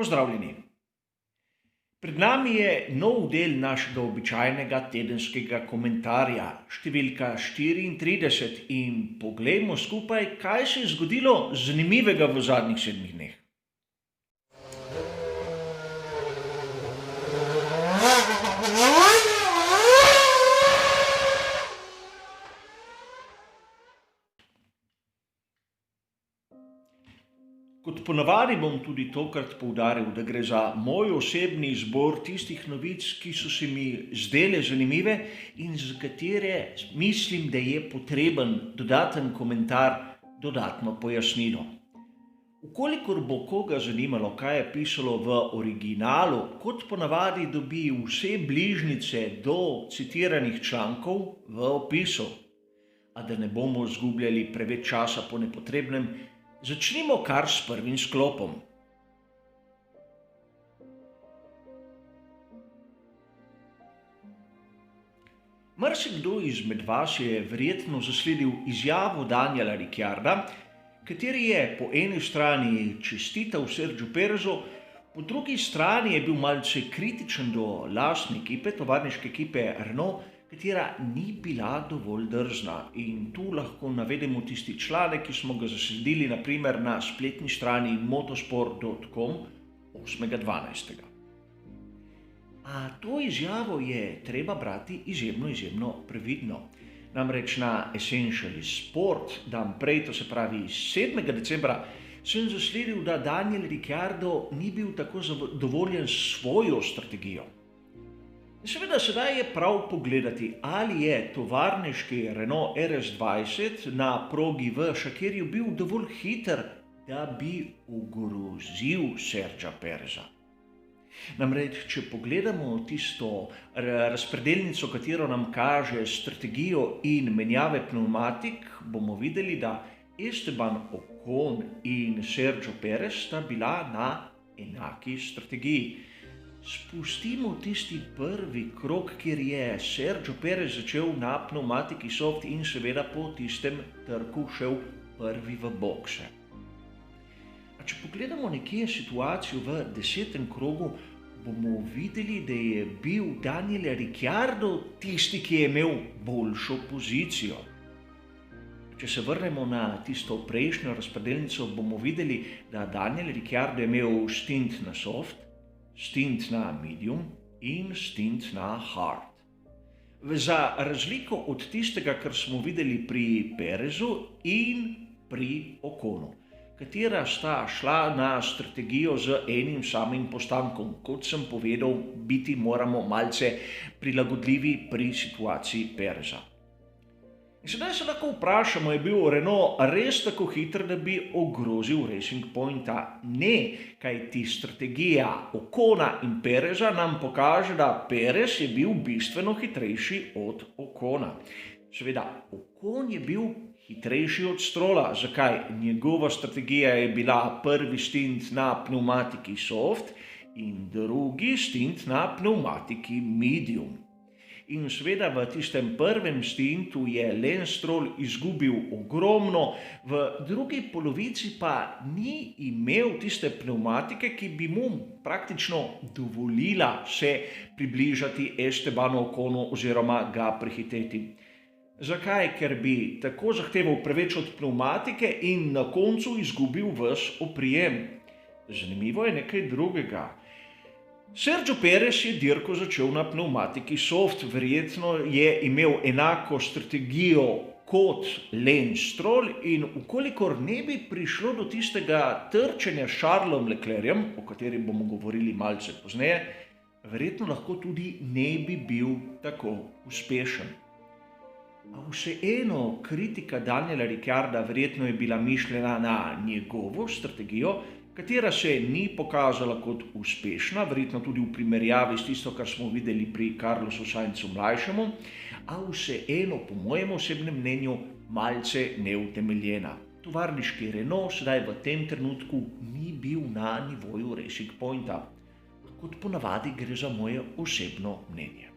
Pozdravljeni. Pred nami je nov del našega običajnega tedenskega komentarja, številka 34 in poglejmo skupaj, kaj se je zgodilo zanimivega v zadnjih 7 dneh. Kot ponavadi bom tudi tokrat poudaril, da gre za moj osebni izbor tistih novic, ki so se mi zdele zanimive in za katere mislim, da je potreben dodaten komentar, dodatno pojasnilo. Vkolikor bo koga zanimalo, kaj je pisalo v originalu, kot ponavadi dobi vse bližnjice do citiranih člankov v opisu. A da ne bomo izgubljali preveč časa po nepotrebnem, začnimo kar s prvim sklopom. Marsikdo izmed vas je verjetno zasledil izjavo Daniela Ricciarda, kateri je po eni strani čestital Sergiu Perezu, po drugi strani je bil malce kritičen do lastne ekipe, tovarniške ekipe Renault, katera ni bila dovolj drzna. In tu lahko navedemo tisti članek, ki smo ga zasledili na primer na spletni strani motosport.com 8.12. A to izjavo je treba brati izjemno previdno. Namreč na Essential Sport, dan prej, to se pravi 7. decembra, sem zasledil, da Daniel Ricciardo ni bil tako zadovoljen s svojo strategijo. Seveda, sedaj je prav pogledati, ali je tovarniški Renault RS20 na progi v Šakirju bil dovolj hiter, da bi ogrozil Sergia Pereza. Namreč, če pogledamo tisto razpredelnico, katero nam kaže strategijo in menjave pnevmatik, bomo videli, da Esteban Ocon in Sergio Perez sta bila na enaki strategiji. Spustimo tisti prvi krog, kjer je Sergio Perez začel na pnevmatiki soft in seveda po tistem trku šel prvi v bokse. A če pogledamo nekje situacijo v 10. krogu, bomo videli, da je bil Daniel Ricciardo tisti, ki je imel boljšo pozicijo. Če se vrnemo na tisto prejšnjo razpredelnico, bomo videli, da Daniel Ricciardo je imel stint na soft, stint na medium in stint na hard. Za razliko od tistega, kar smo videli pri Perezu in pri Oconu, katera sta šla na strategijo z enim samim postankom. Kot sem povedal, biti moramo malce prilagodljivi pri situaciji Pereza. In sedaj se lahko vprašamo, je bil Renault res tako hiter, da bi ogrozil Racing Pointa? Ne, kajti strategija Ocona in Pereza nam pokaže, da Perez je bil bistveno hitrejši od Ocona. Seveda, Ocon je bil hitrejši od Strolla. Zakaj? Njegova strategija je bila prvi stint na pnevmatiki soft in drugi stint na pnevmatiki medium. In seveda v tistem prvem stintu je Lance Stroll izgubil ogromno, v drugi polovici pa ni imel tiste pnevmatike, ki bi mu praktično dovolila se približati Estebanu Oconu oziroma ga prehiteti. Zakaj? Ker bi tako zahteval preveč od pnevmatike in na koncu izgubil ves oprijem. Zanimivo je nekaj drugega. Sergio Perez je dirko začel na pnevmatiki soft, verjetno je imel enako strategijo kot Lance Stroll in ukolikor ne bi prišlo do tistega trčenja s Charlesom Leclercem, o katerem bomo govorili malce pozneje, verjetno lahko tudi ne bi bil tako uspešen. A vseeno kritika Daniela Ricciarda verjetno je bila mišljena na njegovo strategijo, katera se ni pokazala kot uspešna, verjetno tudi v primerjavi s tisto, kar smo videli pri Carlosu Sainzu mlajšemu, a vseeno, po mojem osebnem mnenju, malce neutemeljena. Tovarniški Renault sedaj v tem trenutku ni bil na nivoju Racing Pointa. Kot ponavadi gre za moje osebno mnenje.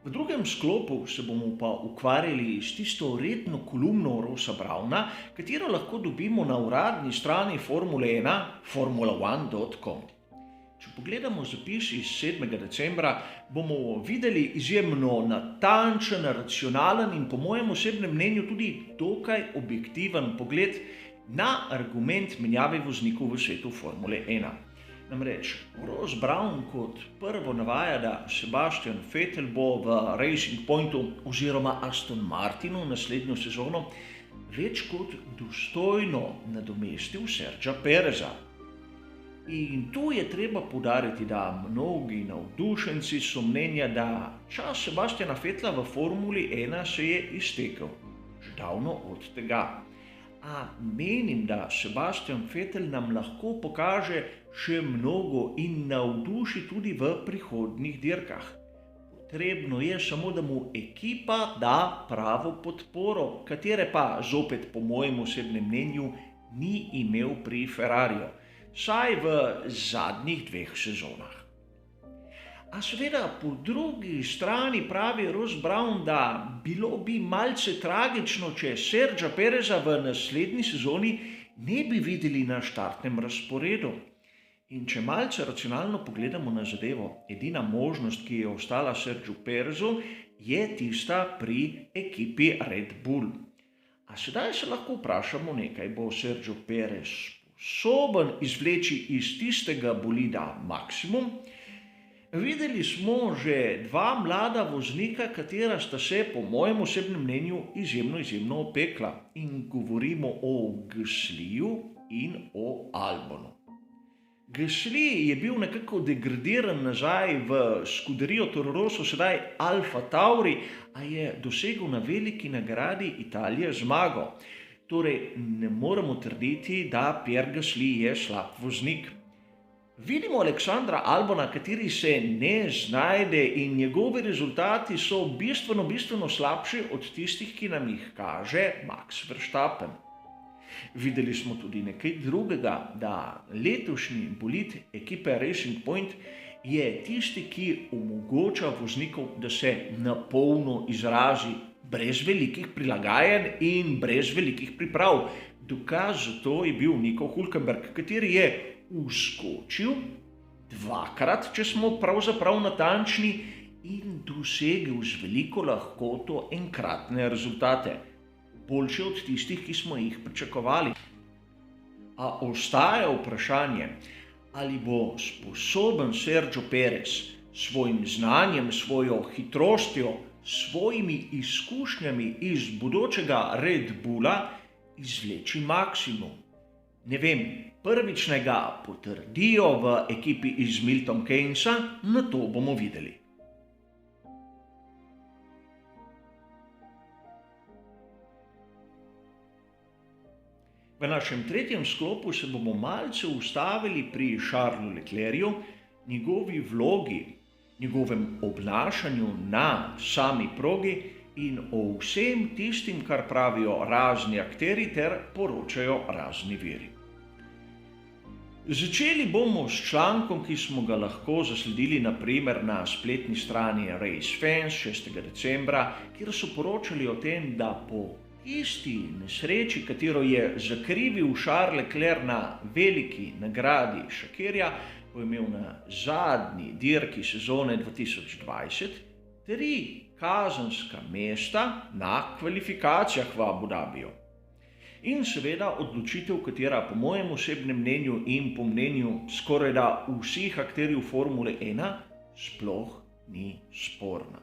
V drugem sklopu se bomo pa ukvarjali s tisto redno kolumno Rossa Browna, katero lahko dobimo na uradni strani Formule 1 formula1.com. Če pogledamo zapis iz 7. decembra, bomo videli izjemno natančen, racionalen in po mojem osebnem mnenju tudi dokaj objektiven pogled na argument menjave voznikov v svetu Formule 1. Namreč Ross Brown kot prvo navaja, da Sebastian Vettel bo v Racing Pointu oziroma Aston Martinu naslednjo sezono več kot dostojno nadomestil Sergija Pereza. In tu je treba poudariti, da mnogi navdušenci so mnenja, da čas Sebastiana Vettla v Formuli 1 se je iztekel. Že davno od tega. A menim, da Sebastian Vettel nam lahko pokaže še mnogo in navduši tudi v prihodnjih dirkah. Potrebno je samo, da mu ekipa da pravo podporo, katere pa zopet po mojem osebnem mnenju ni imel pri Ferrariju, saj v zadnjih 2 sezonah. A seveda po drugi strani pravi Ross Brown, da bilo bi malce tragično, če Sergija Pereza v naslednji sezoni ne bi videli na štartnem razporedu. In če malce racionalno pogledamo na zadevo, edina možnost, ki je ostala Sergiju Perezu, je tista pri ekipi Red Bull. A sedaj se lahko vprašamo nekaj, bo Sergio Perez sposoben izvleči iz tistega bolida maksimum? Videli smo že 2 mlada voznika, katera sta se po mojem osebnem mnenju izjemno opekla. In govorimo o Gasliju in o Albonu. Gasly je bil nekako degradiran nazaj v skuderijo Toro Rosso, sedaj Alfa Tauri, a je dosegel na veliki nagradi Italije zmago. Torej ne moremo trditi, da Pierre Gasly je slab voznik. Vidimo Aleksandra Albona, kateri se ne znajde in njegovi rezultati so bistveno slabši od tistih, ki nam jih kaže Max Verstappen. Videli smo tudi nekaj drugega, da letošnji bolid ekipe Racing Point je tisti, ki omogoča voznikov, da se na polno izrazi brez velikih prilagajanj in brez velikih priprav. Dokaz za to je bil Nico Hülkenberg, kateri je uskočil 2-krat, če smo pravzaprav natančni, in dosegel z veliko lahkoto enkratne rezultate, boljše od tistih, ki smo jih pričakovali. A ostaja vprašanje, ali bo sposoben Sergio Perez s svojim znanjem, svojo hitrostjo, svojimi izkušnjami iz bodočega Red Bulla izvleči maksimum. Ne vem, prvič naj ga potrdijo v ekipi iz Milton Keynesa, na to bomo videli. V našem tretjem sklopu se bomo malce ustavili pri Charlesu Leclercu, njegovi vlogi, njegovem obnašanju na sami progi in o vsem tistim, kar pravijo razni akteri ter poročajo razni viri. Začeli bomo s člankom, ki smo ga lahko zasledili na primer na spletni strani Race Fans 6. decembra, kjer so poročali o tem, da po isti nesreči, katero je zakrivil Charles Leclerc na veliki nagradi Šakerja, bo imel na zadnji dirki sezone 2020 3 kazenska mesta na kvalifikacijah v Abu Dhabiju. In seveda odločitev, katera po mojem osebnem mnenju in po mnenju skorajda vseh akterjev Formule 1 sploh ni sporna.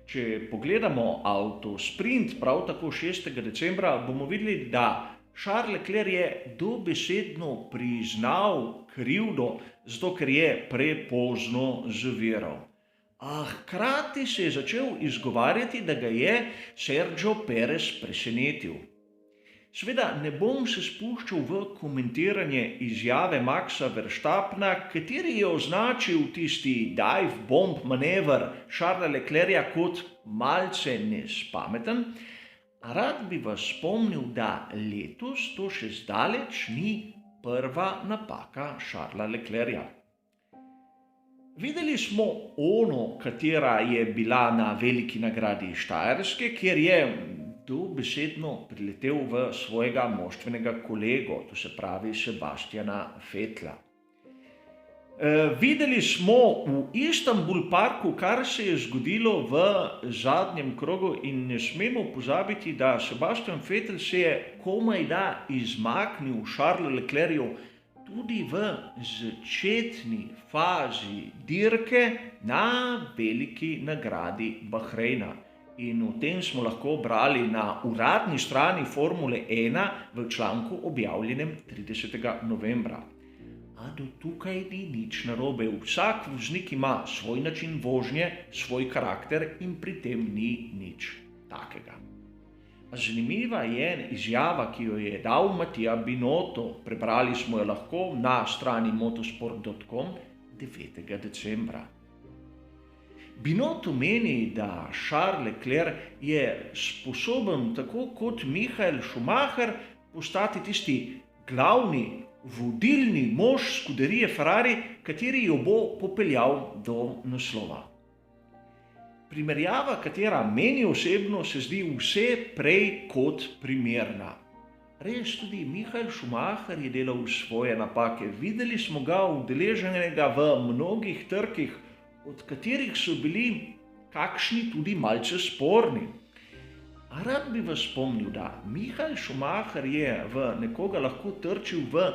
Če pogledamo Autosprint prav tako 6. decembra, bomo videli, da Charles Leclerc je dobesedno priznal krivdo, zato ker je prepozno zaviral. A hkrati se je začel izgovarjati, da ga je Sergio Perez presenetil. Seveda ne bom se spuščal v komentiranje izjave Maxa Verstappena, kateri je označil tisti dive bomb manever Charlesa Leclerca kot malce nespameten, a rad bi vas spomnil, da letos to še zdaleč ni prva napaka Charlesa Leclerca. Videli smo ono, katera je bila na veliki nagradi Štajerske, kjer je dobesedno priletel v svojega moštvenega kolego, to se pravi Sebastiana Vettla. Videli smo v Istanbul Parku, kar se je zgodilo v zadnjem krogu in ne smemo pozabiti, da Sebastian Vettel se je komajda izmaknil Charlesu Leclercu tudi v začetni fazi dirke na veliki nagradi Bahreina. In o tem smo lahko brali na uradni strani Formule 1 v članku objavljenem 30. novembra. A do tukaj ni nič narobe. Vsak voznik ima svoj način vožnje, svoj karakter in pri tem ni nič takega. Zanimiva je izjava, ki jo je dal Mattia Binotto. Prebrali smo jo lahko na strani motorsport.com 9. decembra. Binotto meni, da Charles Leclerc je sposoben, tako kot Michael Schumacher, postati tisti glavni, vodilni mož skuderije Ferrari, kateri jo bo popeljal do naslova. Primerjava, katera meni osebno se zdi vse prej kot primerna. Res, tudi Michael Schumacher je delal svoje napake. Videli smo ga udeleženega v mnogih trkih, od katerih so bili kakšni tudi malce sporni. A rad bi vas spomnil, da Michael Schumacher je v nekoga lahko trčil v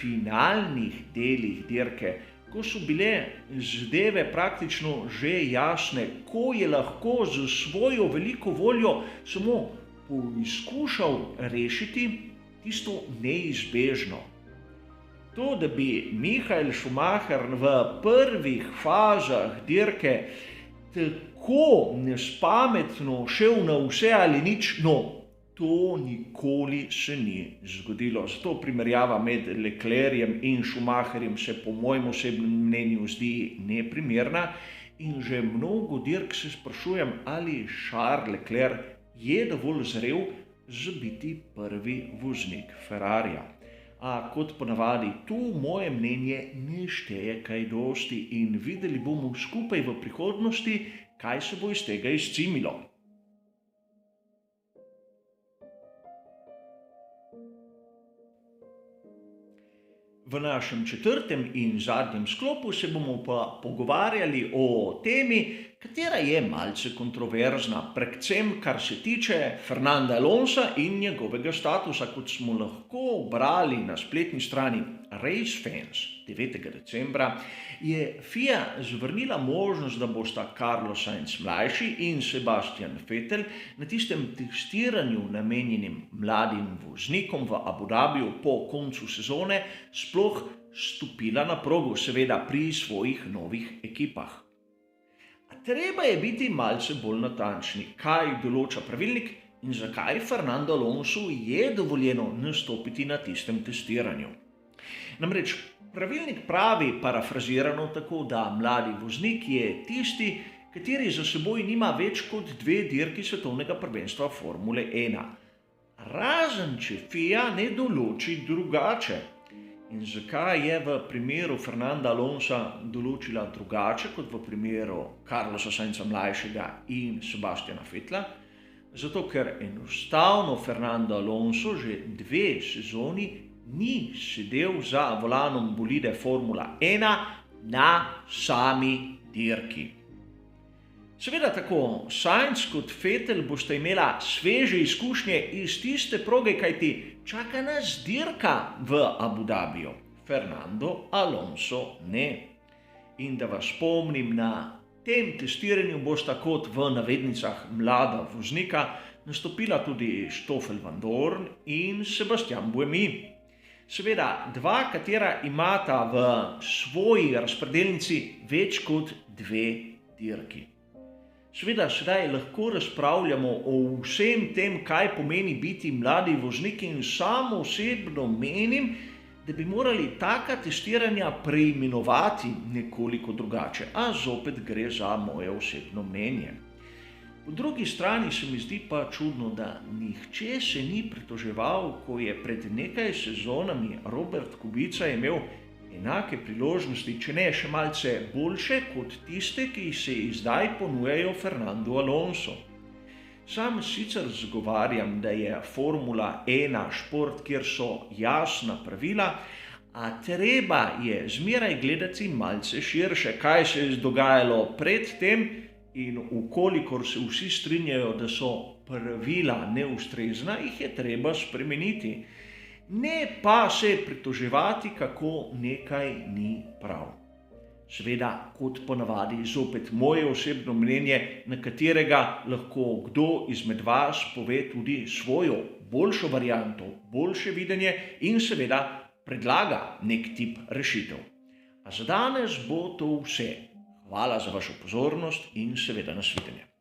finalnih delih dirke, ko so bile zadeve praktično že jasne, ko je lahko z svojo veliko voljo samo poizkušal rešiti tisto neizbežno. To, da bi Michael Schumacher v prvih fazah dirke tako nespametno šel na vse ali nič, to nikoli se ni zgodilo. Zato primerjava med Leclercem in Schumacherjem se po mojem osebnem mnenju zdi neprimerna in že mnogo dirk se sprašujem, ali Charles Leclerc je dovolj zrel za biti prvi voznik Ferrarija. A kot ponavadi, tu moje mnenje ne šteje kaj dosti in videli bomo skupaj v prihodnosti, kaj se bo iz tega izcimilo. V našem četrtem in zadnjem sklopu se bomo pa pogovarjali o temi, katera je malce kontroverzna, predvsem kar se tiče Fernanda Alonsa in njegovega statusa, kot smo lahko brali na spletni strani Race Fans 9. decembra, je FIA zavrnila možnost, da bosta Carlos Sainz mlajši in Sebastian Vettel na tistem testiranju namenjenim mladim voznikom v Abu Dhabiju po koncu sezone sploh stopila na progo, seveda pri svojih novih ekipah. A treba je biti malce bolj natančni, kaj določa pravilnik in zakaj Fernando Alonso je dovoljeno nastopiti na tistem testiranju. Namreč pravilnik pravi, parafrazirano tako, da mladi voznik je tisti, kateri za seboj nima več kot 2 dirki svetovnega prvenstva Formule 1. Razen če FIA ne določi drugače. In zakaj je v primeru Fernanda Alonsa določila drugače kot v primeru Carlosa Sainza mlajšega in Sebastiana Vettla? Zato, ker enostavno Fernando Alonso že 2 sezoni ni sedel za volanom bolide Formula 1 na sami dirki. Seveda tako Sainz kot Vettel bosta imela sveže izkušnje iz tiste proge, kajti čaka nas dirka v Abu Dhabiju. Fernando Alonso ne. In da vas spomnim, na tem testiranju bosta kot v navednicah mlada voznika nastopila tudi Stoffel Vandoorne in Sebastian Buemi. Seveda 2, katera imata v svoji razpredelnici več kot 2 dirki. Seveda sedaj lahko razpravljamo o vsem tem, kaj pomeni biti mladi voznik in samo osebno menim, da bi morali taka testiranja preimenovati nekoliko drugače, a zopet gre za moje osebno mnenje. Po drugi strani se mi zdi pa čudno, da nihče se ni pritoževal, ko je pred nekaj sezonami Robert Kubica imel enake priložnosti, če ne še malce boljše kot tiste, ki se zdaj ponujajo Fernandu Alonso. Sam sicer zagovarjam, da je Formula 1 šport, kjer so jasna pravila, a treba je zmeraj gledati malce širše, kaj se je dogajalo pred tem in ukolikor se vsi strinjajo, da so pravila neustrezna, jih je treba spremeniti. Ne pa se pritoževati, kako nekaj ni prav. Seveda, kot ponavadi, zopet moje osebno mnenje, na katerega lahko kdo izmed vas pove tudi svojo boljšo varianto, boljše videnje in seveda predlaga nek tip rešitev. A za danes bo to vse. Hvala za vašo pozornost in seveda nasvidenje.